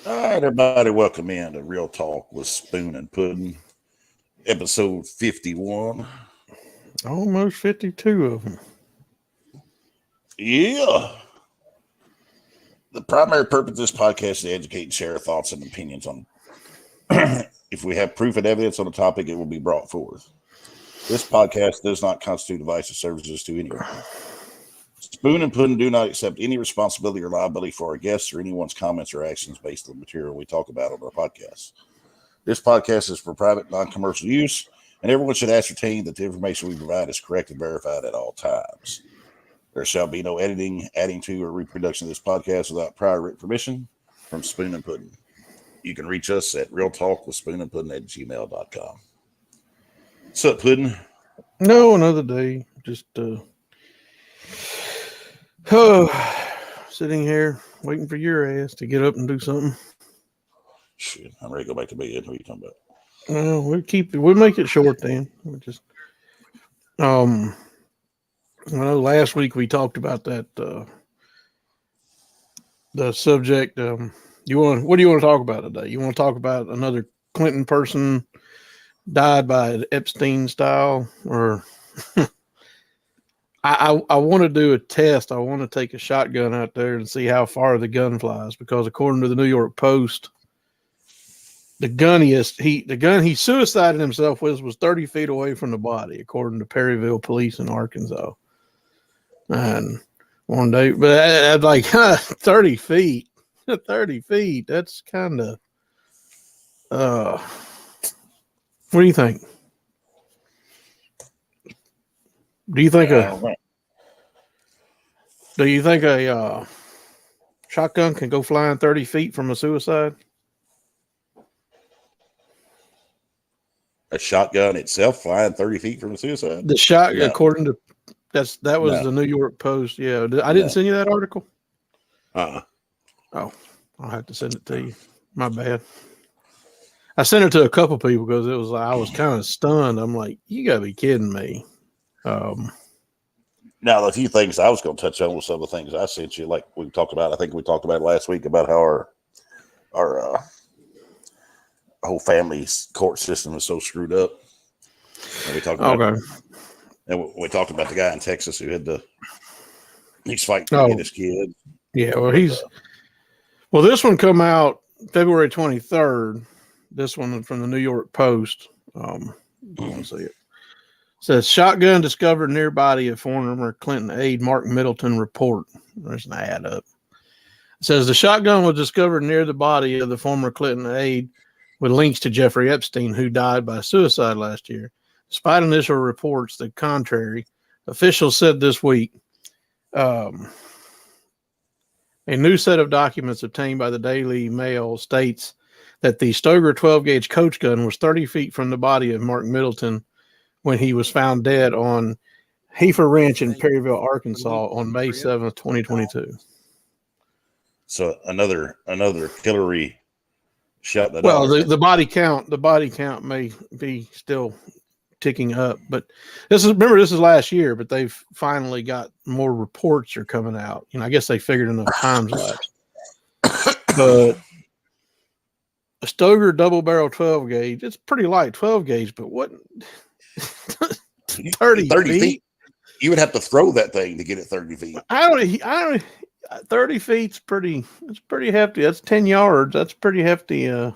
All right, everybody, welcome in to Real Talk with Spoon and Puddin, episode 51. Almost 52 of them. Yeah. The primary purpose of this podcast is to educate and share thoughts and opinions on. If we have proof and evidence on a topic, it will be brought forth. This podcast does not constitute advice or services to anyone. Spoon and Puddin do not accept any responsibility or liability for our guests or anyone's comments or actions based on the material we talk about on our podcast. This podcast is for private, non-commercial use, and everyone should ascertain that the information we provide is correct and verified at all times. There shall be no editing, adding to, or reproduction of this podcast without prior written permission from Spoon and Puddin. You can reach us at realtalkwithspoonandpuddin@gmail.com. What's up, Puddin? No, another day. Just sitting here waiting for your ass to get up and do something. Shit, I'm ready to go back to bed. What are you talking about? Well, we'll make it short then. We'll just I know last week we talked about that the subject. What do you want to talk about today? You want to talk about another Clinton person died by Epstein style, or I want to do a test. I want to take a shotgun out there and see how far the gun flies, because according to the New York Post, the gun he suicided himself with was 30 feet away from the body, according to Perryville police in Arkansas. And one day, but like 30 feet, 30 feet, that's kind of, what do you think? Do you think a shotgun can go flying 30 feet from a suicide? A shotgun itself flying 30 feet from a suicide? The shot, no. According to that was No. the New York Post. Yeah, I didn't send you that article. Oh, I'll have to send it to you. My bad. I sent it to a couple people because it was like I was kind of stunned. I'm like, you gotta be kidding me. Now, a few things I was going to touch on with some of the things I sent you, like we talked about. I think we talked about last week about how our whole family's court system is so screwed up. And we talked about and we talked about the guy in Texas who he's fighting to get his kid. Yeah, well, this one come out February 23rd. This one from the New York Post. Want to see it. Says shotgun discovered near body of former Clinton aide Mark Middleton report. There's an ad up. It says the shotgun was discovered near the body of the former Clinton aide with links to Jeffrey Epstein, who died by suicide last year. Despite initial reports the contrary, officials said this week a new set of documents obtained by the Daily Mail states that the Stoeger 12-gauge coach gun was 30 feet from the body of Mark Middleton when he was found dead on Heifer Ranch in Perryville, Arkansas on May 7th, 2022. So another Hillary shot that. Well, the body count may be still ticking up, but this is last year, but they've finally got more reports are coming out. I guess they figured enough times lapse. But a Stoeger double barrel 12 gauge, it's pretty light 12 gauge, but what 30 feet? You would have to throw that thing to get it 30 feet. I don't 30 feet's pretty hefty. That's 10 yards. That's pretty hefty. That's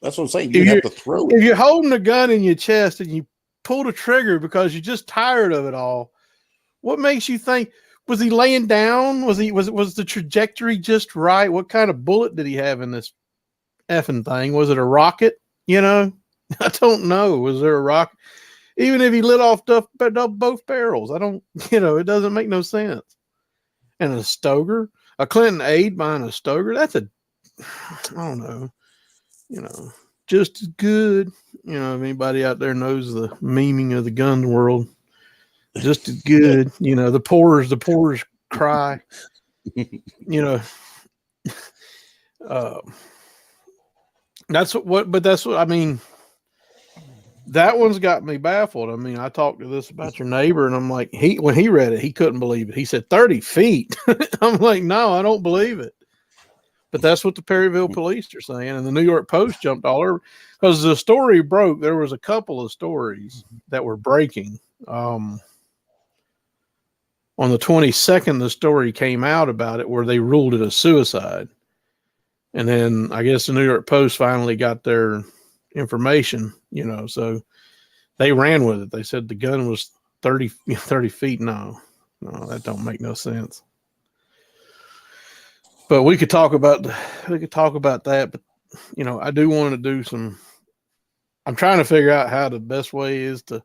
what I'm saying. You have to throw it. If you're holding a gun in your chest and you pull the trigger because you're just tired of it all, what makes you think? Was he laying down? Was the trajectory just right? What kind of bullet did he have in this effing thing? Was it a rocket? I don't know. Was there a rocket? Even if he lit off both barrels, it doesn't make no sense. And a Stoeger, a Clinton aide buying a Stoeger, I don't know, just as good. If anybody out there knows the memeing of the gun world, just as good. The poor's cry. That's what I mean. That one's got me baffled. I talked to this about your neighbor, and I'm like, when he read it, he couldn't believe it. He said 30 feet. I'm like, no, I don't believe it. But that's what the Perryville police are saying. And the New York Post jumped all over because the story broke. There was a couple of stories that were breaking. On the 22nd, the story came out about it where they ruled it a suicide. And then I guess the New York Post finally got their information, so they ran with it. They said the gun was 30 feet. No, that don't make no sense. But we could talk about that. But, I do want to do I'm trying to figure out how the best way is to,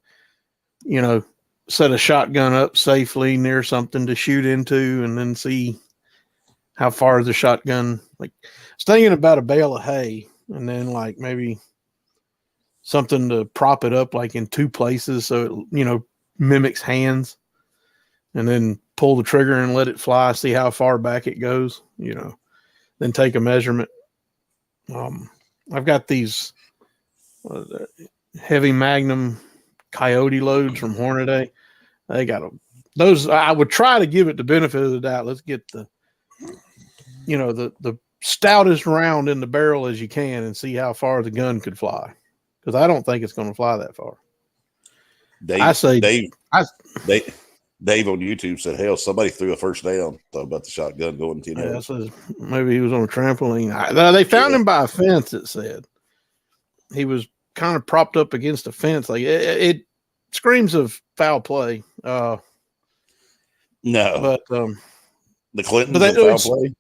set a shotgun up safely near something to shoot into and then see how far the shotgun, I was thinking about a bale of hay and then maybe something to prop it up in two places so it, mimics hands, and then pull the trigger and let it fly, see how far back it goes, then take a measurement. I've got these heavy Magnum Coyote loads from Hornady. They got those. I would try to give it the benefit of the doubt. Let's get the stoutest round in the barrel as you can and see how far the gun could fly. Because I don't think it's going to fly that far. Dave on YouTube said, hell, somebody threw a first down. Thought about the shotgun going to maybe he was on a trampoline. They found him by a fence, it said. He was kind of propped up against a fence. It screams of foul play. No. But the Clintons of foul play?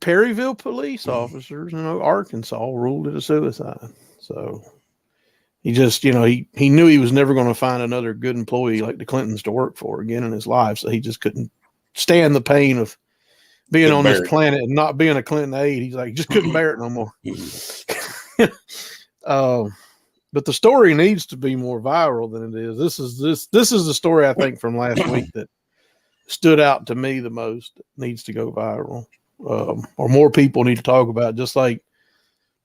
Perryville police officers in Arkansas ruled it a suicide. So he just, he knew he was never going to find another good employee like the Clintons to work for again in his life. So he just couldn't stand the pain of being on this planet and not being a Clinton aide. He's like, just couldn't bear it no more. But the story needs to be more viral than it is. This is the story I think from last week that stood out to me the most. It needs to go viral, or more people need to talk about it. Just like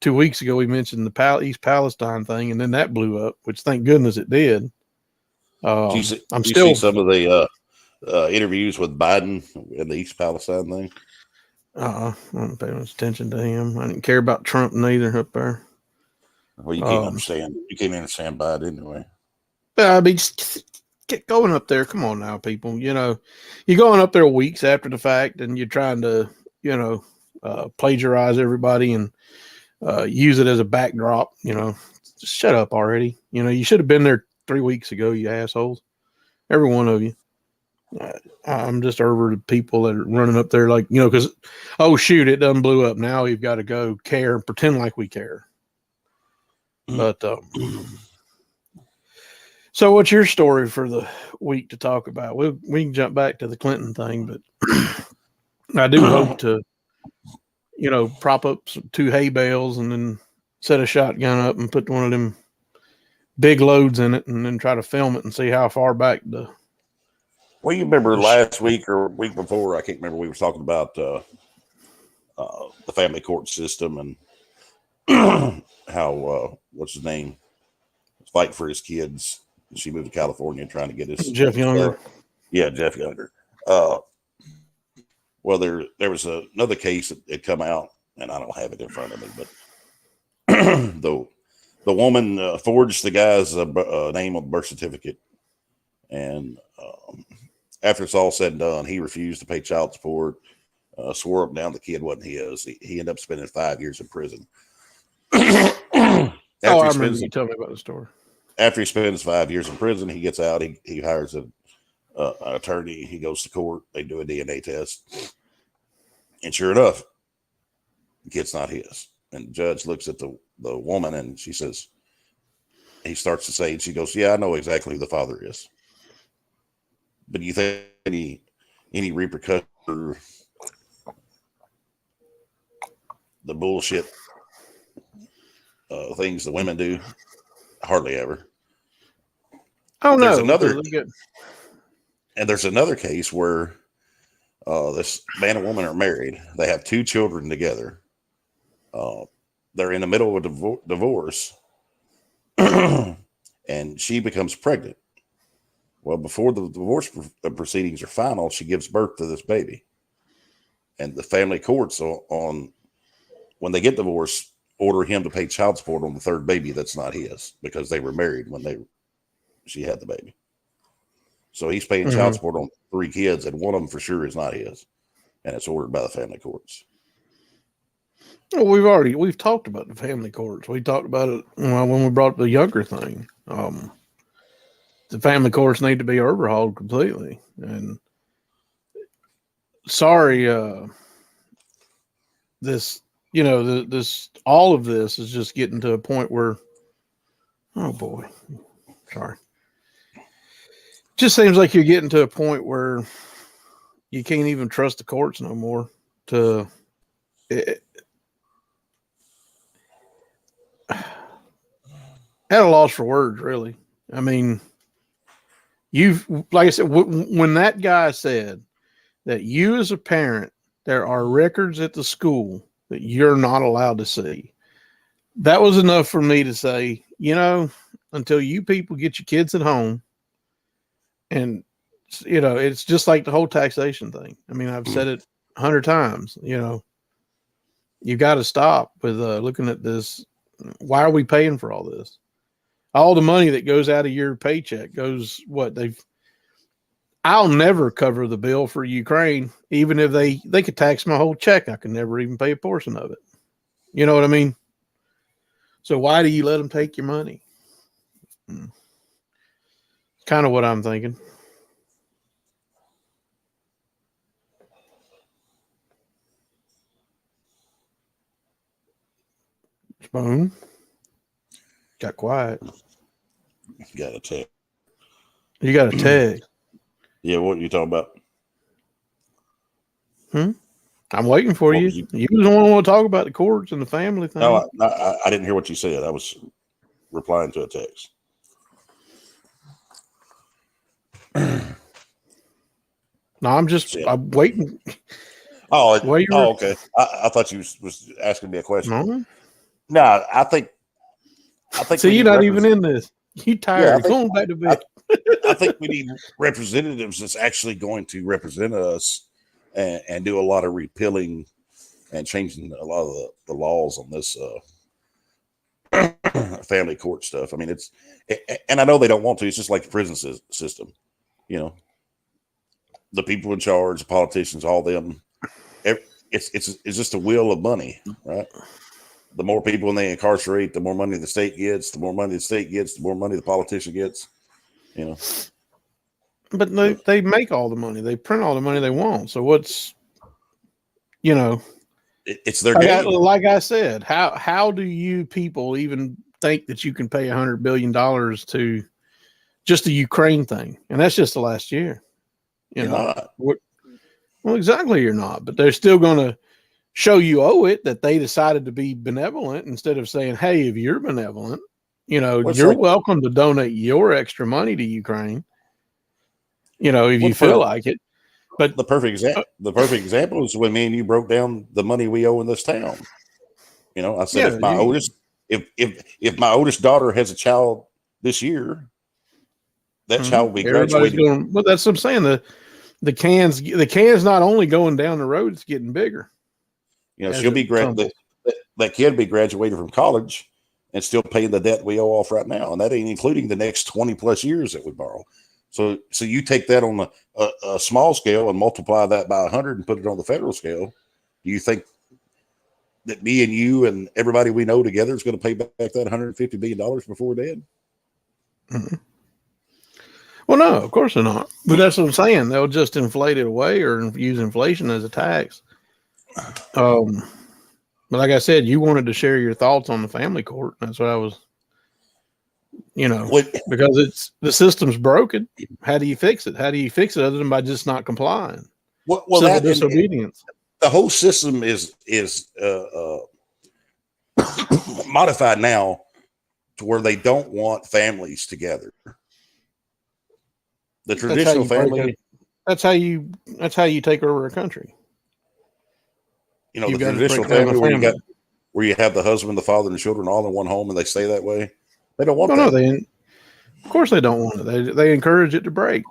2 weeks ago, we mentioned the East Palestine thing, and then that blew up, which thank goodness it did. I'm still see some of the interviews with Biden and the East Palestine thing. I don't pay much attention to him. I didn't care about Trump neither up there. Well, you can't understand. You can't understand Biden anyway. I mean, just get going up there. Come on now, people. You're going up there weeks after the fact, and you're trying to, plagiarize everybody and use it as a backdrop. Just shut up already. You should have been there 3 weeks ago, you assholes. Every one of you. I'm just over the people that are running up there because, oh, shoot, it done blew up. Now we've got to go care and pretend like we care. But so what's your story for the week to talk about? We can jump back to the Clinton thing, but I do hope to, prop up 2 hay bales and then set a shotgun up and put one of them big loads in it and then try to film it and see how far back the. Well, you remember last week or week before, I can't remember, we were talking about the family court system and how what's his name fight for his kids. She moved to California trying to get his Jeff Younger. Jeff Younger. Well, there was another case that had come out, and I don't have it in front of me, but the woman forged the guy's name on the birth certificate, and after it's all said and done, he refused to pay child support, swore up and down the kid wasn't his. He ended up spending 5 years in prison. I remember you telling me about the story. After he spends 5 years in prison, he gets out. He hires an attorney. He goes to court. They do a DNA test, and sure enough, the kid's not his. And the judge looks at the woman, and she says, he starts to say, and she goes, "Yeah, I know exactly who the father is." But do you think any repercussion for the bullshit things the women do? Hardly ever. Oh no! There's another case where this man and woman are married. They have 2 children together. They're in the middle of a divorce, and she becomes pregnant. Well, before the divorce proceedings are final, she gives birth to this baby, and the family courts on when they get divorced, order him to pay child support on the third baby that's not his because they were married when she had the baby. So he's paying child support on 3 kids, and one of them for sure is not his, and it's ordered by the family courts. Well, we've talked about the family courts. We talked about it when we brought up the younger thing. The family courts need to be overhauled completely. And sorry, this all of this is just getting to a point where, oh boy, sorry. Just seems like you're getting to a point where you can't even trust the courts no more to. At a loss for words, really. I mean, like I said, when that guy said that you as a parent, there are records at the school that you're not allowed to see, that was enough for me to say, until you people get your kids at home, and, it's just like the whole taxation thing. I mean, I've said it 100 times, you got to stop with looking at this. Why are we paying for all this? All the money that goes out of your paycheck goes I'll never cover the bill for Ukraine, even if they could tax my whole check. I could never even pay a portion of it. You know what I mean? So why do you let them take your money? Kind of what I'm thinking. Spoon. Got quiet. Got a text. You got a text. Yeah, what are you talking about? I'm waiting for you. You was the one who want to talk about the courts and the family thing. No, I didn't hear what you said. I was replying to a text. No, I'm waiting. Okay. I thought you was asking me a question. No, I think. So you're not even in this. You tired? Going back to bed. I think we need representatives that's actually going to represent us and do a lot of repealing and changing a lot of the laws on this family court stuff. I mean, and I know they don't want to. It's just like the prison system, the people in charge, the politicians, all them. It's just a wheel of money, right? The more people they incarcerate, the more money the state gets. The more money the state gets, the more money the politician gets. But they make all the money. They print all the money they want. So what's, it's their game. Like I said, how do you people even think that you can pay $100 billion to just the Ukraine thing? And that's just the last year. You're not. Well, exactly, you're not. But they're still going to show you owe it that they decided to be benevolent instead of saying, hey, if you're benevolent, you're welcome to donate your extra money to Ukraine. If you feel like it. But the perfect example is when me and you broke down the money we owe in this town. I said if my oldest daughter has a child this year, that child will be graduating. Well, that's what I'm saying. The can's not only going down the road, it's getting bigger. She'll be that kid be graduated from college and still paying the debt we owe off right now, and that ain't including the next 20 plus years that we borrow. So you take that on a small scale and multiply that by 100 and put it on the federal scale. Do you think that me and you and everybody we know together is going to pay back that $150 billion before we're dead? Mm-hmm. Well, no, of course they're not. But that's what I'm saying. They'll just inflate it away or use inflation as a tax. But like I said, you wanted to share your thoughts on the family court. That's what I was, because the system's broken. How do you fix it? How do you fix it other than by just not complying? Well, civil disobedience. The whole system is modified now to where they don't want families together. The traditional family. That's how you take over a country. The traditional family where you have the husband, the father, and the children all in one home, and they stay that way. They don't want that. No, of course they don't want it. They encourage it to break.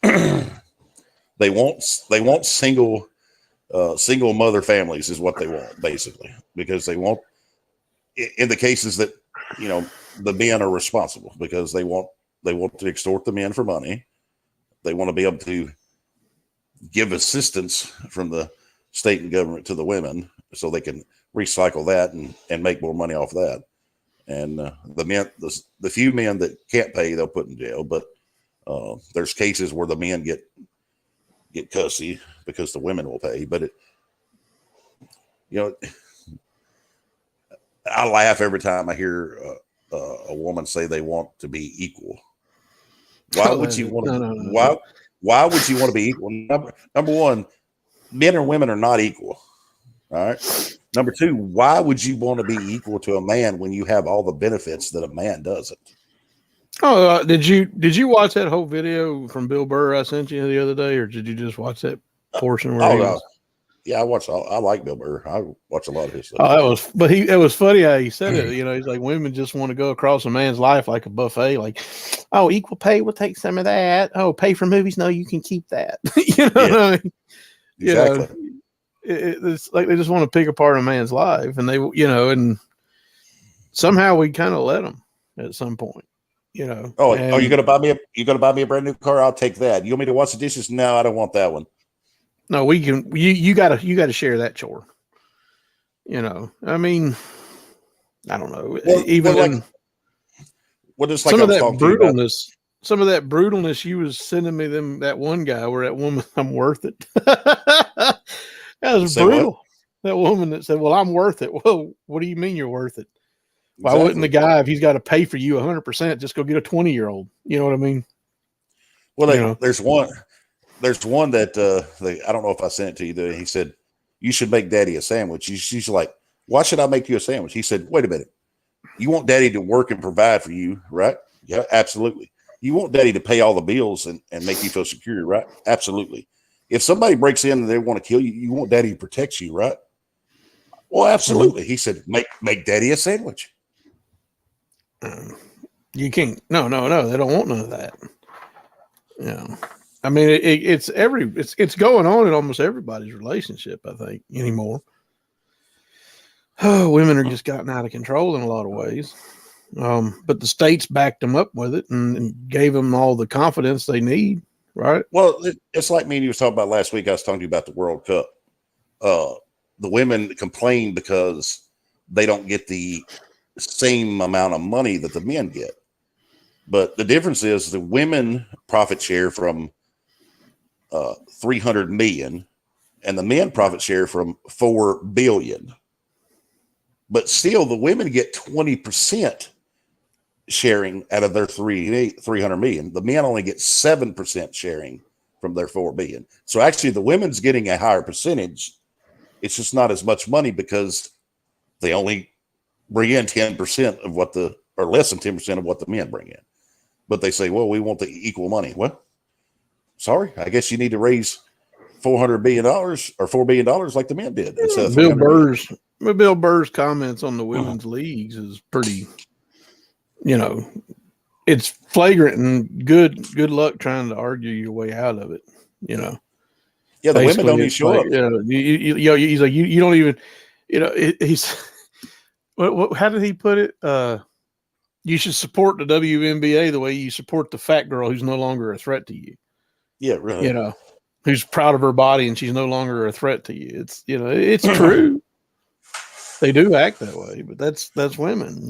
They want single single mother families is what they want, basically, because they want, in the cases that, the men are responsible, because they want to extort the men for money. They want to be able to give assistance from the state and government to the women so they can recycle that and make more money off that. And the men, the few men that can't pay, they'll put in jail. But there's cases where the men get cussy because the women will pay. But I laugh every time I hear a woman say they want to be equal. Why would you want to? No. Why would you want to be equal? Number one, men and women are not equal. All right. Number two, why would you want to be equal to a man when you have all the benefits that a man doesn't? Oh, did you watch that whole video from Bill Burr I sent you the other day, or did you just watch that portion where he was? Yeah, I like Bill Burr. I watch a lot of his stuff. Oh, it was funny how he said it. He's like, women just want to go across a man's life like a buffet. Like, oh, equal pay, we'll take some of that. Oh, pay for movies, no, you can keep that. What I mean? Exactly. It's like they just want to pick apart a man's life, and and somehow we kind of let them at some point. Oh, you're gonna buy me a brand new car? I'll take that. You want me to wash the dishes? No, I don't want that one. No, we can. You gotta share that chore. I mean, I don't know. Some of that brutalness you was sending me that one guy where that woman, I'm worth it. That was brutal. What? That woman that said, "Well, I'm worth it." Well, what do you mean you're worth it? Why wouldn't the guy, if he's got to pay for you 100%, just go get a 20-year-old? You know what I mean? Well, there's one that I don't know if I sent it to you. Though. He said, "You should make Daddy a sandwich." She's like, "Why should I make you a sandwich?" He said, "Wait a minute. You want Daddy to work and provide for you, right? Yeah, absolutely. You want Daddy to pay all the bills and make you feel secure, right? Absolutely. If somebody breaks in and they want to kill you, you want Daddy to protect you, right? Well, absolutely." He said, "Make Daddy a sandwich." You can't. No. They don't want none of that. I mean, it's going on in almost everybody's relationship, I think, anymore. Oh, women are just gotten out of control in a lot of ways. But the states backed them up with it and gave them all the confidence they need, right? Well, it's like me and you was talking about last week. I was talking to you about the World Cup. The women complain because they don't get the same amount of money that the men get. But the difference is the women profit share from 300 million and the men profit share from 4 billion. But still, the women get 20% sharing out of their 300 million. The men only get 7% sharing from their 4 billion. So actually, the women's getting a higher percentage. It's just not as much money because they only bring in 10% of or less than 10% of what the men bring in. But they say, well, we want the equal money. Well, sorry, I guess you need to raise $400 billion or $4 billion like the men did. Instead of Bill Burr's comments on the women's leagues is pretty, it's flagrant, and good luck trying to argue your way out of it. Yeah, the women don't even show up. He's like, you don't even, he's, how did he put it? You should support the WNBA the way you support the fat girl who's no longer a threat to you. Yeah, really. Who's proud of her body and she's no longer a threat to you. It's it's true. They do act that way, but that's women.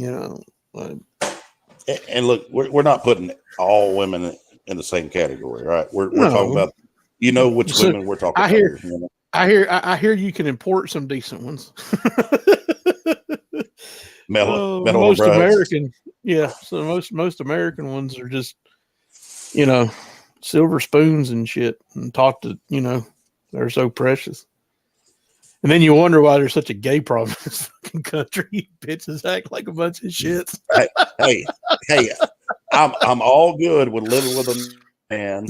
And look, we're not putting all women in the same category, right? We're talking about which women we're talking about. Here, I hear you can import some decent ones. Most American, so most American ones are just silver spoons and shit, and talk to they're so precious. And then you wonder why there's such a gay problem in this fucking country. Bitches act like a bunch of shits. Hey, I'm all good with living with a man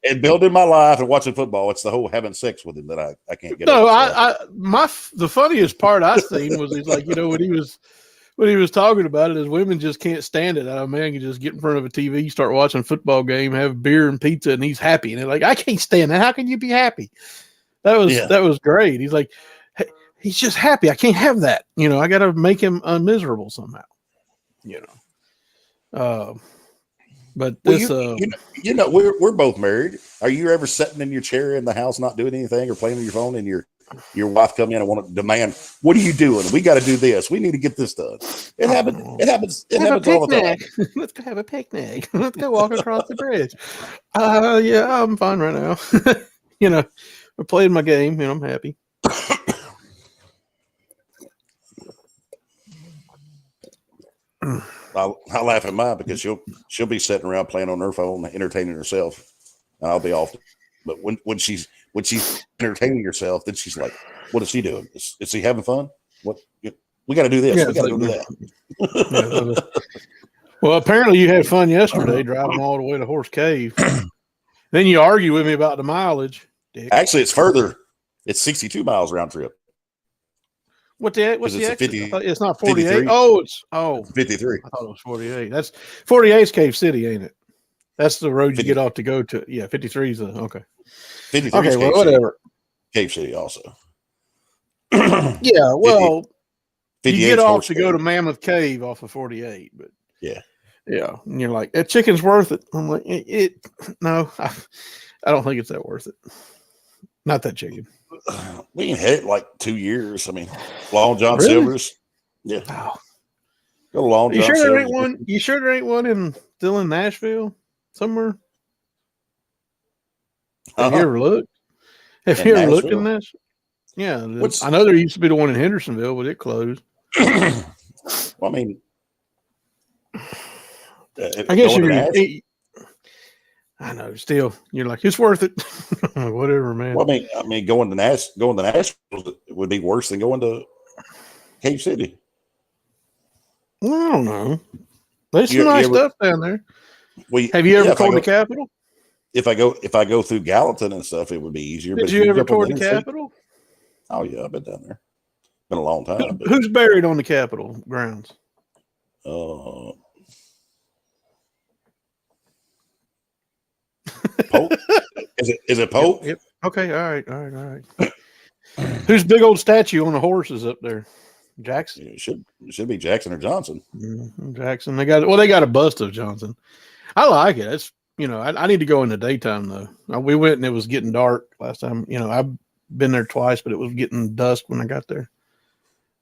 and building my life and watching football. It's the whole having sex with him that I can't get over. The funniest part I seen was he's like, when he was talking about it, is women just can't stand it. A man can just get in front of a TV, start watching a football game, have beer and pizza, and he's happy. And they're like, I can't stand that. How can you be happy? That was great. He's like, hey, he's just happy. I can't have that. I got to make him miserable somehow. But this, we're both married. Are you ever sitting in your chair in the house, not doing anything or playing on your phone, and your wife come in and want to demand, what are you doing? We got to do this. We need to get this done. It happens. It happens all the time. Let's go have a picnic. Let's go walk across the bridge. Yeah, I'm fine right now. I'm playing my game and I'm happy. I laugh at mine because she'll be sitting around playing on her phone, entertaining herself, and I'll be off. But when she's entertaining herself, then she's like, "What is she doing? Is she having fun? What we got to do this? Yeah, we got to go do that." Well, apparently you had fun yesterday driving all the way to Horse Cave. Then you argue with me about the mileage. Dick. Actually, it's further. It's 62 miles round trip. What's the exit? 50, it's not 48. 53. Oh, 53. I thought it was 48. That's 48's Cave City, ain't it? That's the road 50. you get off to go to. Yeah, 53 is okay. 53. Okay, well, whatever. Cave City also. Yeah, well, 50, you get off to go to Mammoth Cave off of 48, but yeah, and you're like, that chicken's worth it. I'm like, no, I don't think it's that worth it. Not that chicken. We ain't had like 2 years. I mean, Long John Really? Silver's. Yeah. Wow. Go to Long John You sure Silver's. there ain't one? You sure there ain't one still in Nashville somewhere? Have you ever looked? Have you ever looked in Nashville? Yeah, I know there used to be the one in Hendersonville, but it closed. Well, I mean, I guess I know. Still, you're like, it's worth it. Whatever, man. Well, I mean, going to Nashville would be worse than going to Cave City. Well, I don't know. There's some nice stuff down there. Have you ever toured the Capitol? If I go through Gallatin and stuff, it would be easier. Did you ever tour the Capitol? Oh yeah, I've been down there. Been a long time. Who's buried on the Capitol grounds? Pope? Is it Pope? Yep. Okay. All right. Whose big old statue on the horse is up there? Jackson. It should be Jackson or Johnson. Jackson. They got a bust of Johnson. I like it. It's I need to go in the daytime though. We went and it was getting dark last time. I've been there twice, but it was getting dusk when I got there.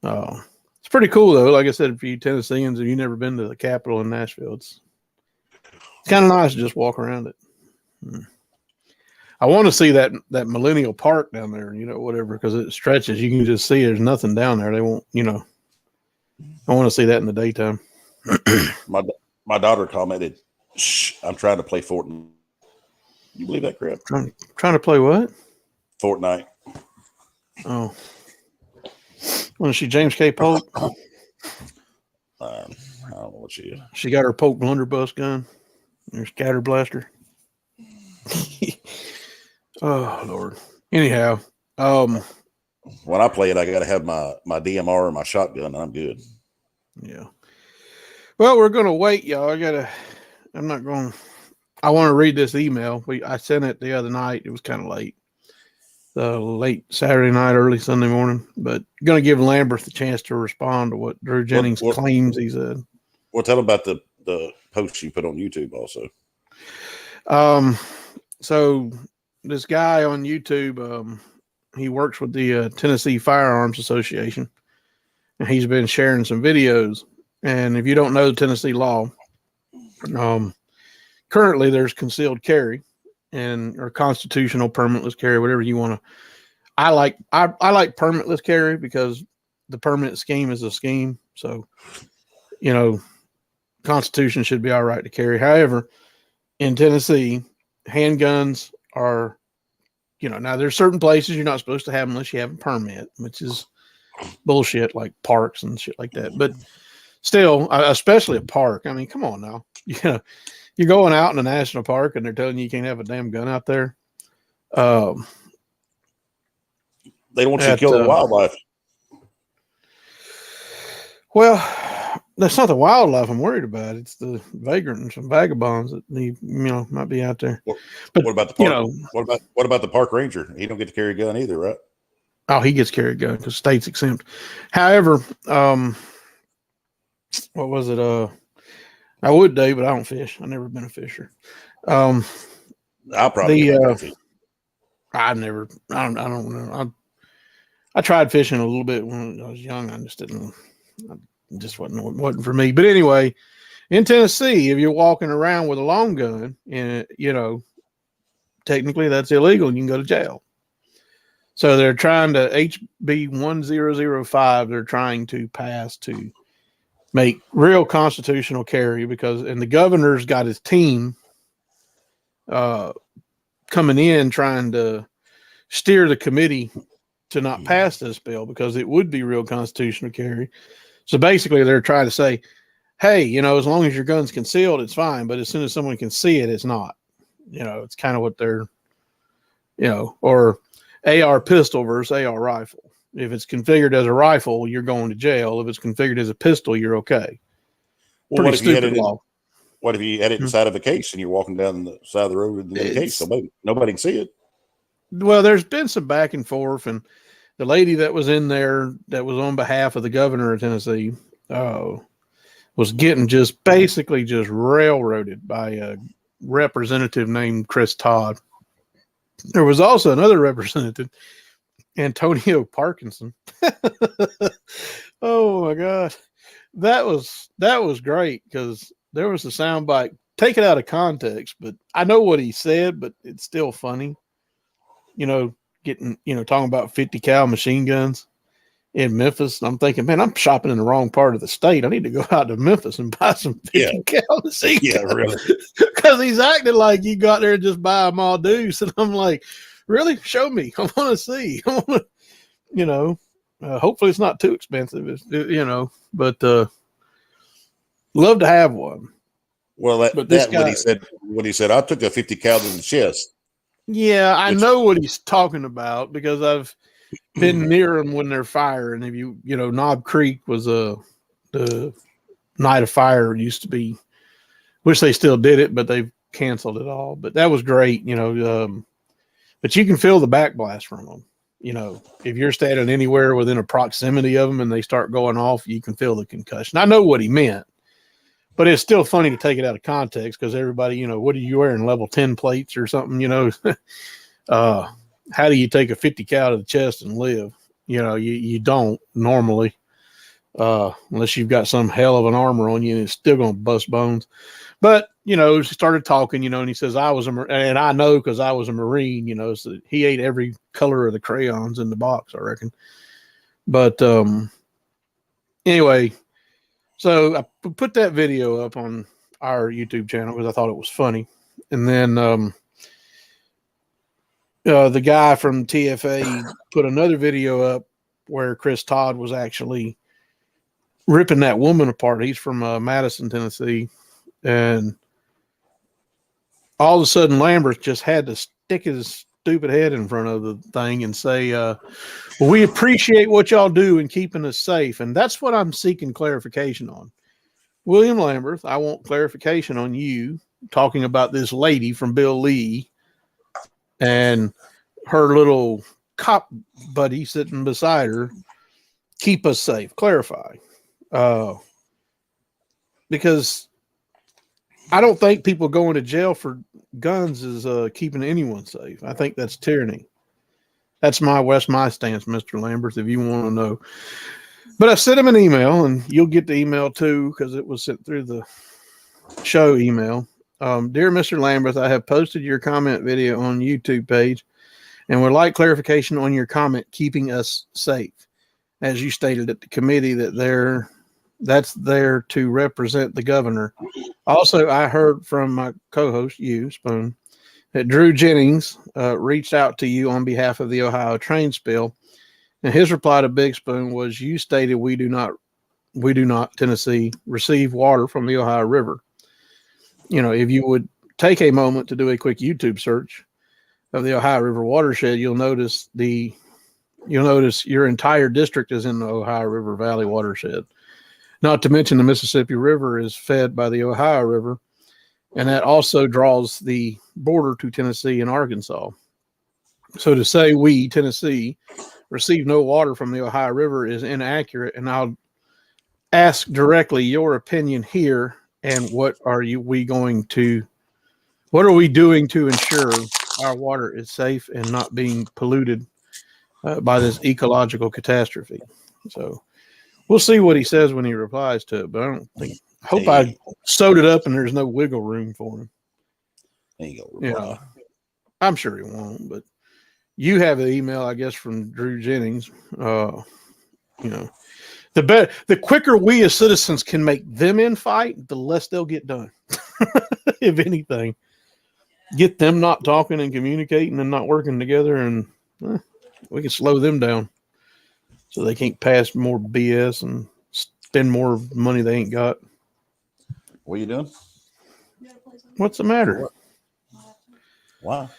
It's pretty cool though. Like I said, for you Tennesseans, if you've never been to the Capitol in Nashville, it's kind of nice to just walk around it. I want to see that Millennial Park down there, whatever, because it stretches. You can just see there's nothing down there. They won't, I want to see that in the daytime. My daughter commented, "Shh, I'm trying to play Fortnite." You believe that crap? Trying to play what? Fortnite. Oh. Was she James K. Polk? I don't know what she is. She got her Polk blunderbuss gun. Her scatter blaster. Oh Lord. Anyhow, when I play it, I got to have my DMR or my shotgun, and I'm good. Yeah. Well, we're gonna wait, y'all. I want to read this email. I sent it the other night. It was kind of late. Late Saturday night, early Sunday morning, but going to give Lambert the chance to respond to what Drew Jennings claims he said. Well, tell him about the post you put on YouTube also. So this guy on YouTube, he works with the Tennessee Firearms Association, and he's been sharing some videos. And if you don't know the Tennessee law, currently there's concealed carry or constitutional permitless carry, whatever you want to. I like permitless carry because the permit scheme is a scheme. So, Constitution should be all right to carry. However, in Tennessee, handguns are, now there's certain places you're not supposed to have unless you have a permit, which is bullshit, like parks and shit like that. But still, especially a park. I mean, come on now. You're going out in a national park and they're telling you can't have a damn gun out there. They don't want you to kill the wildlife. Well, That's not the wildlife I'm worried about. It's the vagrants and vagabonds that might be out there. But what about the park? What about the park ranger? He don't get to carry a gun either, right? Oh, he gets carry a gun because state's exempt. However, what was it? I would, Dave, but I don't fish. I've never been a fisher. I'll probably I don't know. I tried fishing a little bit when I was young. I just didn't. It just wasn't for me. But anyway, in Tennessee, if you're walking around with a long gun, and technically that's illegal, and you can go to jail. So they're trying to HB 1005. They're trying to pass to make real constitutional carry and the governor's got his team coming in trying to steer the committee to not pass this bill because it would be real constitutional carry. So basically they're trying to say, hey, as long as your gun's concealed, it's fine. But as soon as someone can see it, it's not. It's kind of what they're, or AR pistol versus AR rifle. If it's configured as a rifle, you're going to jail. If it's configured as a pistol, you're okay. Well, what if you had it inside of a case and you're walking down the side of the road in the case? Nobody can see it. Well, there's been some back and forth, and the lady that was in there that was on behalf of the governor of Tennessee was getting basically railroaded by a representative named Chris Todd. There was also another representative, Antonio Parkinson. Oh my God. That was great because there was a soundbite. Take it out of context, but I know what he said, but it's still funny. Talking about 50 cal machine guns in Memphis. I'm thinking, man, I'm shopping in the wrong part of the state. I need to go out to Memphis and buy some 50 cal machine guns. Yeah, really. Because he's acting like you got there and just buy them all deuce. And I'm like, really? Show me. I want to see. I want to, hopefully it's not too expensive, but love to have one. Well, what he said, I took a 50 cal to the chest. Yeah, I know what he's talking about because I've been near them when they're firing. If Knob Creek was the night of fire used to be. Wish they still did it, but they've canceled it all. But that was great, but you can feel the backblast from them. If you're standing anywhere within a proximity of them and they start going off, you can feel the concussion. I know what he meant, but it's still funny to take it out of context because everybody, what are you wearing, level 10 plates or something, how do you take a 50 cal to the chest and live? You don't normally, unless you've got some hell of an armor on you and it's still going to bust bones. But, she started talking, and he says, and I know because I was a Marine, so he ate every color of the crayons in the box, I reckon. But anyway, so I put that video up on our YouTube channel because I thought it was funny. And then the guy from TFA put another video up where Chris Todd was actually ripping that woman apart. He's from Madison, Tennessee. And all of a sudden, Lambert just had to stick his stupid head in front of the thing and say, well, we appreciate what y'all do in keeping us safe. And that's what I'm seeking clarification on. William Lambert, I want clarification on you talking about this lady from Bill Lee and her little cop buddy sitting beside her. Keep us safe. Clarify. Because I don't think people going to jail for guns is keeping anyone safe. I think that's tyranny. That's my stance, Mr. Lambert, if you want to know. But I sent him an email, and you'll get the email too because it was sent through the show email. Dear Mr. Lambert, I have posted your comment video on YouTube page and would like clarification on your comment, keeping us safe. As you stated at the committee that's there to represent the governor. Also, I heard from my co-host, you, Spoon, that Drew Jennings reached out to you on behalf of the Ohio train spill. And his reply to Big Spoon was, you stated we do not, Tennessee, receive water from the Ohio River. If you would take a moment to do a quick YouTube search of the Ohio River watershed, you'll notice your entire district is in the Ohio River Valley watershed. Not to mention the Mississippi River is fed by the Ohio River, and that also draws the border to Tennessee and Arkansas. So to say we, Tennessee, receive no water from the Ohio River is inaccurate, and I'll ask directly your opinion here, and what are we doing to ensure our water is safe and not being polluted by this ecological catastrophe? So we'll see what he says when he replies to it, but I hope I sewed it up and there's no wiggle room for him. Yeah, I'm sure he won't, but you have an email, I guess, from Drew Jennings. The quicker we as citizens can make them infight, the less they'll get done. If anything, get them not talking and communicating and not working together, and we can slow them down so they can't pass more BS and spend more money they ain't got. What are you doing? What's the matter? Wow.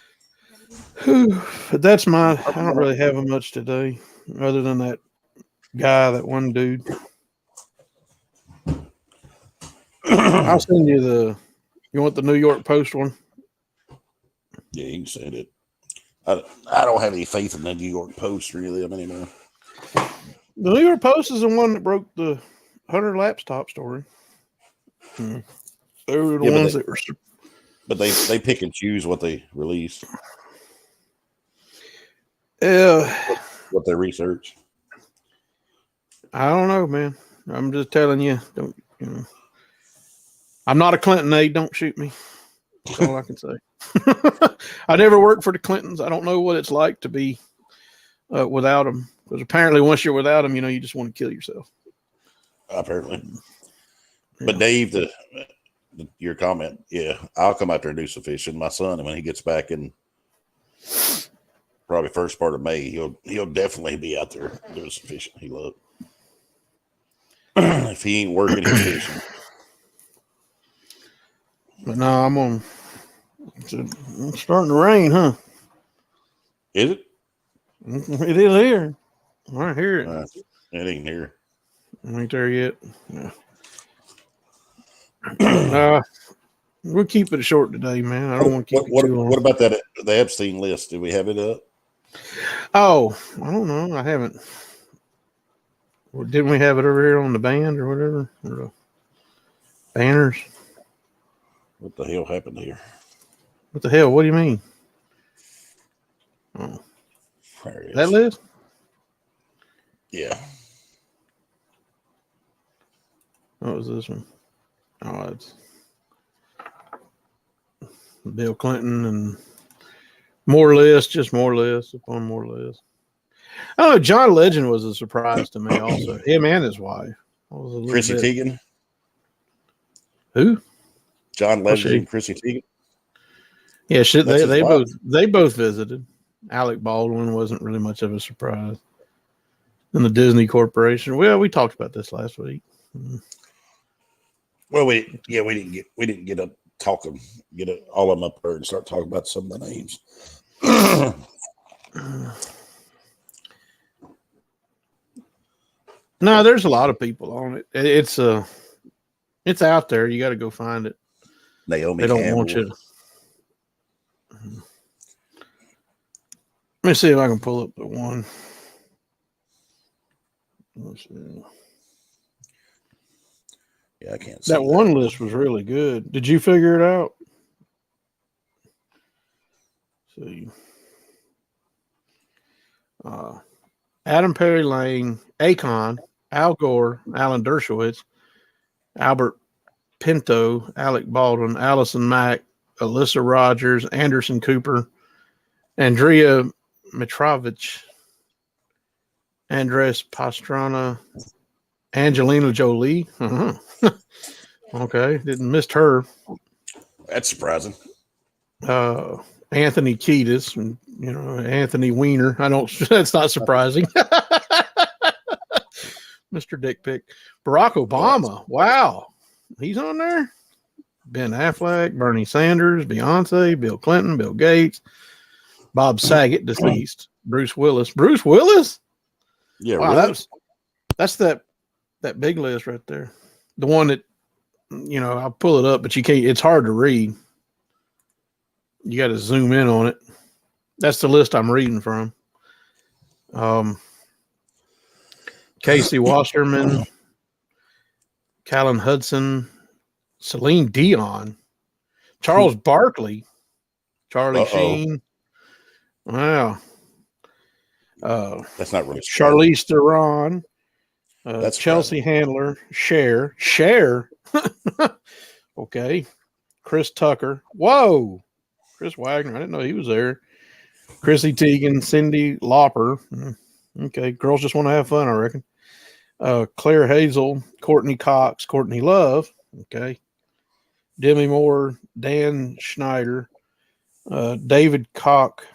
But that's I don't really have much today other than that that one dude. I'll send you you want the New York Post one? Yeah, you can send it. I don't have any faith in the New York Post really anymore. The New York Post is the one that broke the Hunter laptop story. They were the ones that were. But they pick and choose what they release. What they research. I don't know, man. I'm just telling you. I'm not a Clinton aide. Don't shoot me. That's all I can say. I never worked for the Clintons. I don't know what it's like to be without them. Because apparently, once you're without them, you just want to kill yourself. Apparently. Yeah. But Dave, your comment, yeah, I'll come out there and do some fishing. My son, when he gets back in probably first part of May, he'll definitely be out there doing some fishing. He loves. If he ain't working, he's fishing. But no, it's starting to rain, huh? Is it? It is here. I hear it. It ain't here. It ain't there yet. Yeah. We'll keep it short today, man. I don't want to keep it too long. What about the Epstein list? Do we have it up? Oh, I don't know. I haven't. Didn't we have it over here on the band or whatever? Or the banners? What the hell happened here? What the hell? What do you mean? Oh, that list? Yeah. What was this one? Oh, it's Bill Clinton and more lists, just more lists upon more lists. Oh, John Legend was a surprise to me also. Him and his wife. Chrissy Teigen. Who? John Legend and Chrissy Teigen. Yeah, they both visited. Alec Baldwin wasn't really much of a surprise. And the Disney Corporation. Well, we talked about this last week. Well, we didn't get all of them up there and start talking about some of the names. No, there's a lot of people on it. It's out there. You got to go find it. Naomi they don't Campbell. Want you to. Let me see if I can pull up the one. Let's see. Yeah, I can't see that one list was really good. Did you figure it out? See. Adam Perry Lane, Akon, Al Gore, Alan Dershowitz, Albert Pinto, Alec Baldwin, Allison Mack, Alyssa Rogers, Anderson Cooper, Andrea Mitrovich, Andres Pastrana, Angelina Jolie. Uh-huh. Okay, didn't miss her. That's surprising. Anthony Kiedis, and Anthony Weiner. That's not surprising. Mr. Dick Pick. Barack Obama. Wow. He's on there. Ben Affleck, Bernie Sanders, Beyonce, Bill Clinton, Bill Gates, Bob Saget, deceased, Bruce Willis. Bruce Willis? Yeah, wow, really? That's that big list right there. the one that, you know, I'll pull it up, but you can't, it's hard to read. You got to zoom in on it. That's the list I'm reading from. Casey Wasserman, Callan Hudson, Celine Dion, Charles Barkley, Charlie Sheen. Wow. That's not really Charlize Theron, that's Chelsea Handler, Cher. Okay. Chris Tucker. Whoa. Chris Wagner. I didn't know he was there. Chrissy Teigen, Cyndi Lauper. Okay. Girls just want to have fun, I reckon. Claire Hazel, Courtney Cox, Courtney Love. Okay. Demi Moore, Dan Schneider, David Koch,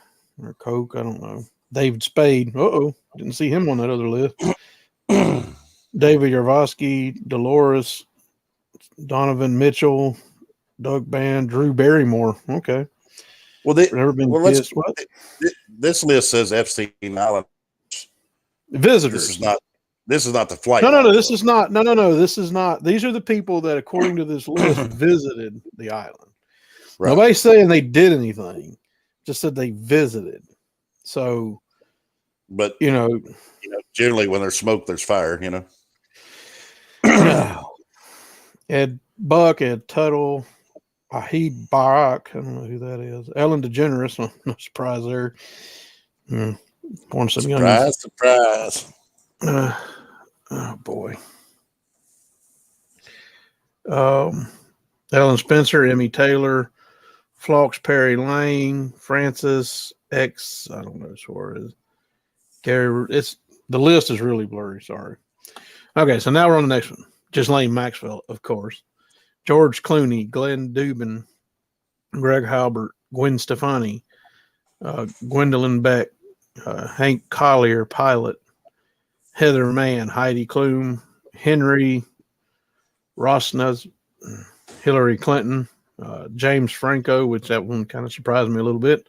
or Coke, I don't know. David Spade. Didn't see him on that other list. David Yarvosky, Dolores, Donovan Mitchell, Doug Band, Drew Barrymore. Okay. Well, never been kissed. What? This list says Epstein Island Visitors. This is not the flight. No. This is not. No. This is not. These are the people that, according to this list, visited the island. Right. Nobody's saying they did anything. Just said they visited. So, but you know, generally when there's smoke, there's fire. You know. Ed Buck, Ed Tuttle, Ahid Barak. I don't know who that is. Ellen DeGeneres. No surprise there. Surprise. Oh boy. Ellen Spencer, Emmy Taylor, Phlox Perry Lane, Francis X. I don't know Suarez. Gary. The list is really blurry. Sorry. Okay, so now we're on the next one. Ghislaine Maxwell, of course. George Clooney, Glenn Dubin, Greg Halbert, Gwen Stefani, Gwendolyn Beck, Hank Collier, pilot, Heather Mann, Heidi Klum, Henry Rossnuz, Hillary Clinton, James Franco, which that one kind of surprised me a little bit,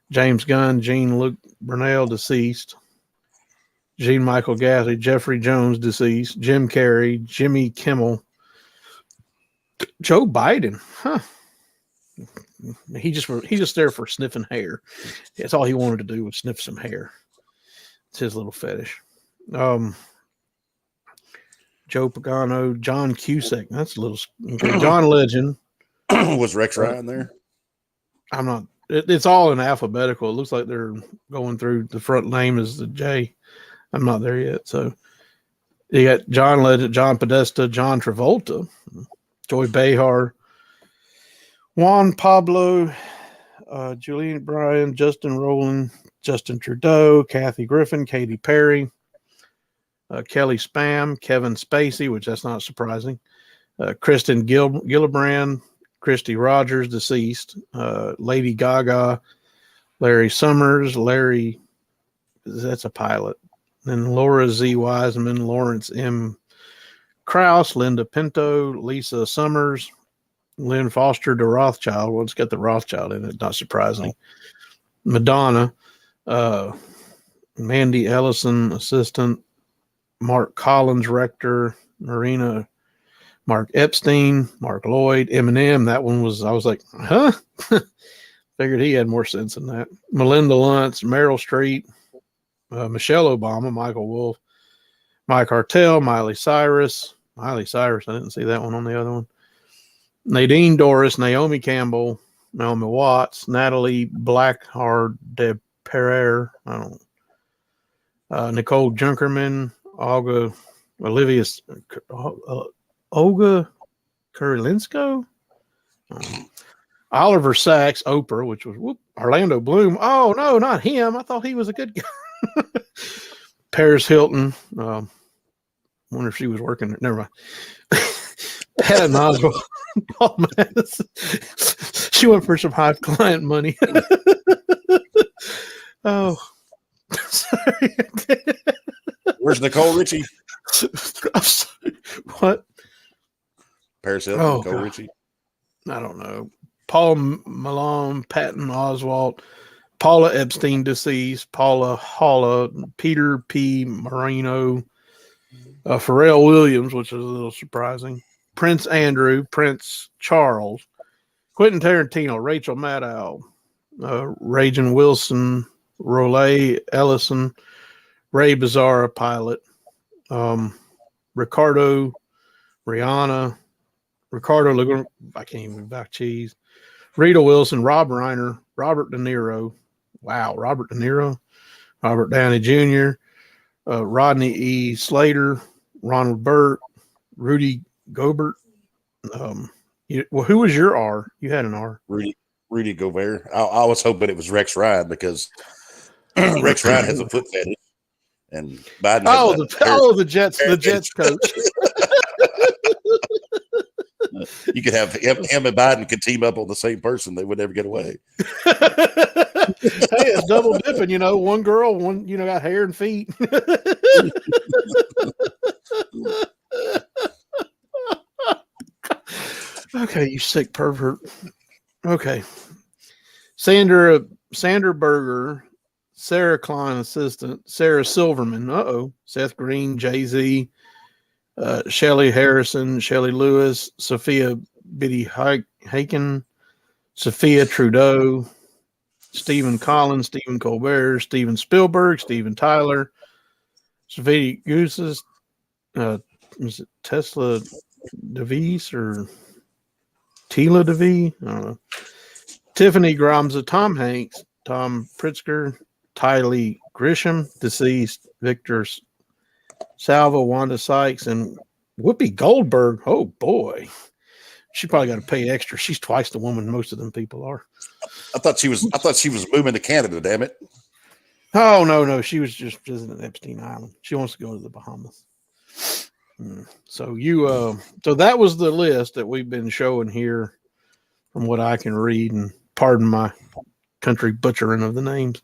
James Gunn, Jean-Luc Brunel, deceased, Jean-Michael Gassy, Jeffrey Jones, deceased, Jim Carrey, Jimmy Kimmel, Joe Biden. He just there for sniffing hair. That's all he wanted to do was sniff some hair. It's his little fetish. Joe Pagano, John Cusack. That's a little okay. John Legend. Was Rex Ryan there? I'm not. It's all in alphabetical. It looks like they're going through. The front name is the J. I'm not there yet. So you got John Legend, John Podesta, John Travolta, Joy Behar, Juan Pablo, Julian Bryan, Justin Rowland, Justin Trudeau, Kathy Griffin, Katy Perry, Kelly Spam, Kevin Spacey, which that's not surprising, Kristen Gillibrand, Christy Rogers, deceased, Lady Gaga, Larry Summers, that's a pilot, then Laura Z. Wiseman, Lawrence M. Krauss, Linda Pinto, Lisa Summers, Lynn Foster de Rothschild. Well, it's got the Rothschild in it, not surprising. Madonna, Mandy Ellison, assistant, Mark Collins, rector, Marina, Mark Epstein, Mark Lloyd, Eminem. That one was, I was like, huh? Figured he had more sense than that. Melinda Luntz, Meryl Streep, Michelle Obama, Michael Wolff, Mike Hartell, Miley Cyrus. I didn't see that one on the other one. Nadine Dorris, Naomi Campbell, Naomi Watts, Natalie Blackhard de Pereira, Nicole Junkerman, Olga Kurilenko, Oliver Sacks, Oprah, which was Orlando Bloom. Oh no, not him. I thought he was a good guy. Paris Hilton. Wonder if she was working there. Never mind. Helen Oswald. Paul Madison. She went for some high client money. Oh, sorry. Where's Nicole Richie? What? Paris Hilton, Nicole God. Richie. I don't know. Paul Malone, Patton Oswalt, Paula Epstein, deceased, Paula Holla, Peter P. Marino, Pharrell Williams, which is a little surprising. Prince Andrew, Prince Charles, Quentin Tarantino, Rachel Maddow, Rajan Wilson, Rolay Ellison, Ray Bizarra, pilot, Ricardo, Rihanna, Ricardo Laguna, I can't even back cheese, Rita Wilson, Rob Reiner, Robert De Niro. Wow, Robert De Niro, Robert Downey Jr., Rodney E. Slater, Ronald Burt, Rudy Gobert. Who was your R? You had an R. Rudy Gobert. I was hoping it was Rex Ryan because Rex Ryan has a foot fetish, and Biden. The Jets coach. You could have him and Biden could team up on the same person; they would never get away. Hey, it's double dipping. One girl, one got hair and feet. Okay, you sick pervert. Okay. Sandra Berger, Sarah Klein assistant, Sarah Silverman, Seth Green, Jay-Z, Shelly Harrison, Shelly Lewis, Sophia Biddy Haken, Sophia Trudeau, Stephen Collins, Stephen Colbert, Steven Spielberg, Steven Tyler, Sophia Gooses, is it Tesla DeVries or Tila DeVee? I don't know. Tiffany Gramza, Tom Hanks, Tom Pritzker, Tylee Grisham, deceased, Victor Salva, Wanda Sykes, and Whoopi Goldberg. Oh boy, she probably got to pay extra. She's twice the woman most of them people are. I thought she was moving to Canada. Damn it! Oh no, she was just visiting Epstein Island. She wants to go to the Bahamas. So so that was the list that we've been showing here, from what I can read, and pardon my country butchering of the names.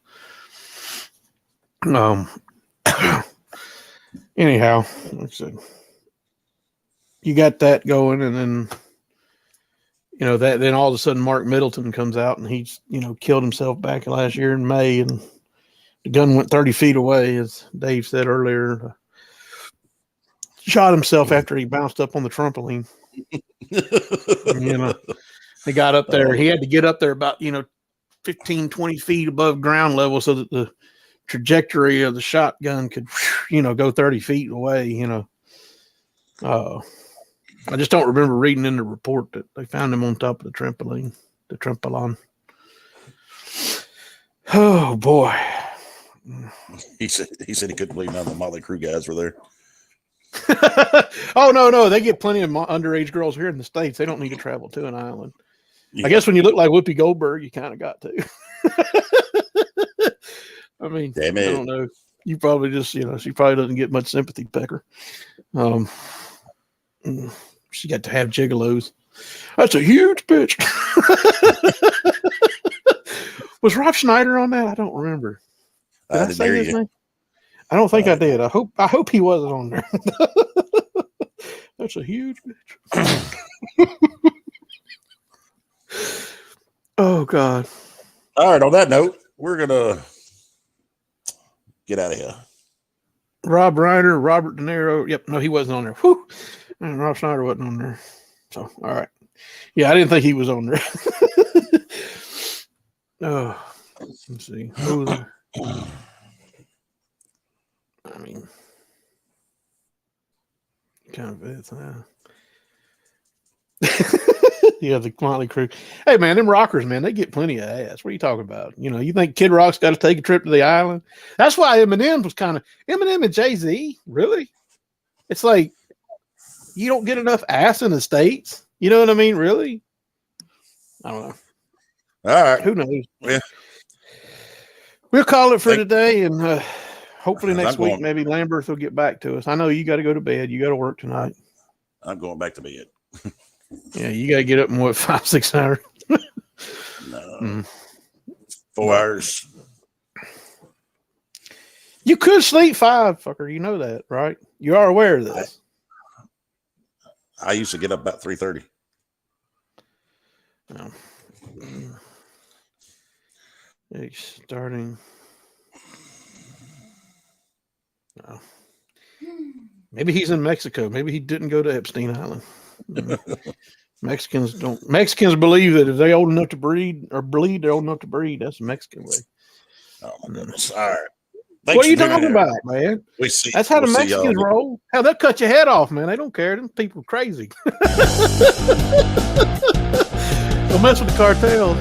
Anyhow, let's see. You got that going, and then then all of a sudden Mark Middleton comes out and he's killed himself back last year in May, and the gun went 30 feet away, as Dave said earlier. Shot himself after he bounced up on the trampoline. He got up there. He had to get up there about 15, 20 feet above ground level so that the trajectory of the shotgun could go 30 feet away. I just don't remember reading in the report that they found him on top of the trampoline. Oh boy. He said he couldn't believe none of the Motley Crue guys were there. Oh no, they get plenty of underage girls here in the States. They don't need to travel to an island. Yeah. I guess when you look like Whoopi Goldberg, you kind of got to. I mean, I don't know. You probably just she probably doesn't get much sympathy, Pecker. She got to have gigolos. That's a huge bitch. Was Rob Schneider on that? I don't remember. Did I say his name? I don't think I did. I hope he wasn't on there. That's a huge bitch. Oh God. All right, on that note, we're gonna get out of here. Rob Reiner, Robert De Niro. Yep, no, he wasn't on there. Whew. And Rob Schneider wasn't on there. So, all right. Yeah, I didn't think he was on there. Oh, let's see. Who was there? I mean, kind of is, yeah, the Motley Crue. Hey, man, them rockers, man, they get plenty of ass. What are you talking about? You think Kid Rock's got to take a trip to the island? That's why Eminem was Eminem and Jay-Z, really? It's like, you don't get enough ass in the States. You know what I mean? Really? I don't know. All right. Who knows? Yeah. We'll call it for today, and hopefully next week maybe Lambert will get back to us. I know you got to go to bed. You got to work tonight. I'm going back to bed. Yeah, you got to get up in 5-6 hours? No. 4 hours. You could sleep 5, fucker. You know that, right? You are aware of this. I used to get up about 3:30. No. Starting. No. Maybe he's in Mexico. Maybe he didn't go to Epstein Island. Mexicans believe that if they're old enough to breed or bleed, they're old enough to breed. That's the Mexican way. Oh my goodness! All right. What are you talking about, man? That's how the Mexicans roll. Hell, they'll cut your head off, man. They don't care. Them people crazy. Don't mess with the cartels.